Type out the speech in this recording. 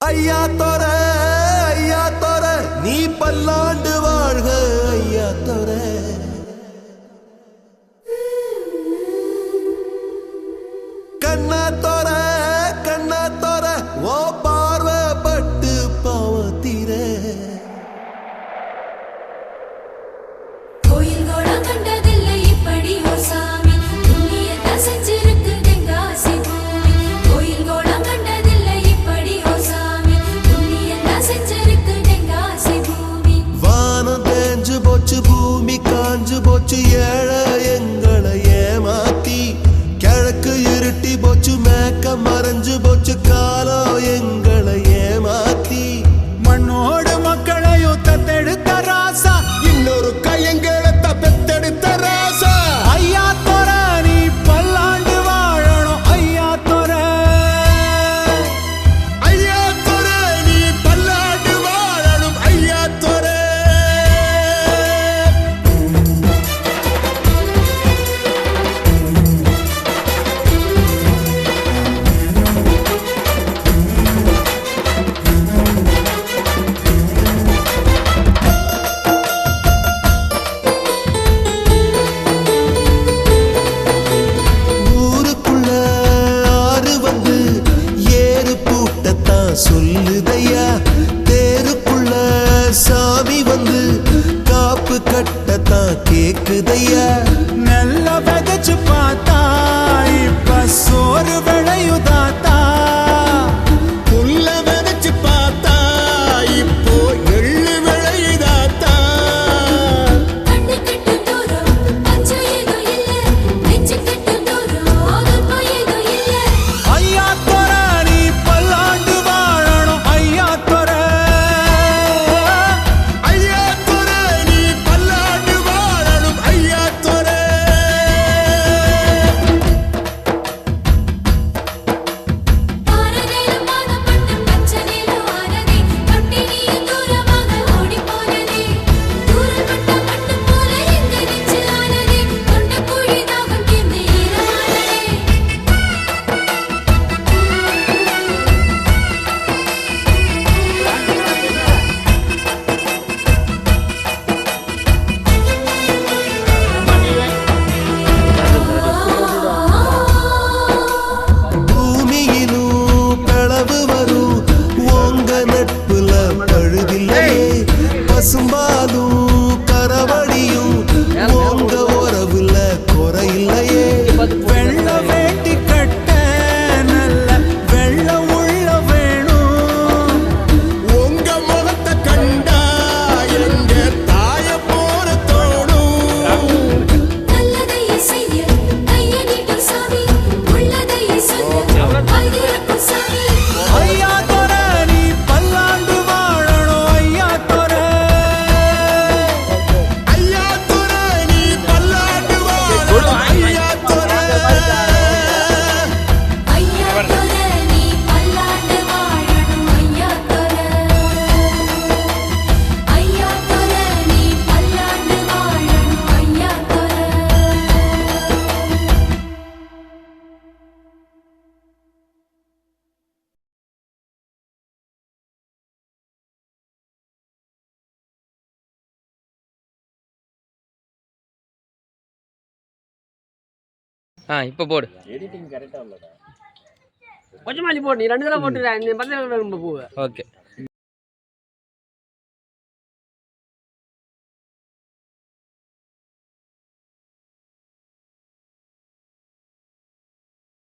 ஐயா தோர நீ பல்லாண்டு வாழ்க ஐயா தோர. கண்ணா தோர ஓ பார்வப்பட்டு பாவத்தீர. பூமி காஞ்சு போச்சு ஏழை எங்களை ஏமாத்தி. கிழக்கு இருட்டி போச்சு மேக்க மறைஞ்சு போச்சு காலம் எங்களை ஏமாத்தி. மண்ணோடு மக்களையும் தத்தெடுத்த ராசா இன்னொரு கையங்களை தப்பெத்தெடுத்த ராசா. ஐயா தோர நீ பல்லாண்டு வாழணும் ஐயா தோர. ஐயா தோர நீ பல்லாண்டு வாழணும் ஐயா தோர. சொல்லுதையா தேருக்குள்ள சாமி வந்து காப்பு கட்டத்தான் கேக்குதையா. நல்ல விதைச்சு பார்த்தா இப்ப சோறு விளையுதாத்தா. புல்ல விதைச்சு பார்த்தா இப்போ எள்ளு விளையுதாத்தா. ஐயா தோர நீ பல்லாண்டு வாழணும் ஐயா தோர. ஐயா தோர நீ பல்லாண்டு வாழணும் ஐயா தோர. பூமியிலும் களவு வரும் உங்க நட்புல பழுதில்லையே. பசும்பாலும் கரவடியும் உங்க உறவுல குறையில்லையே. வெள்ள வேட்டி கட்ட நல்ல வெள்ள உள்ள வேணும். உங்க முகத்தை கண்டா எங்க தாய போற தோணும். ஐயா தோர நீ பல்லாண்டு வாழணும் ஐயா தோர. ஐயா தோர நீ பல்லாண்டு வாழணும் ஐயா தோர. இப்போ போடு. எடிட்டிங் கரெக்டாக இல்லைடா. கொஞ்சமாக போடு. நீ 2 தடவை போட்டுறேன். நீ 10 பூ. ஓகே.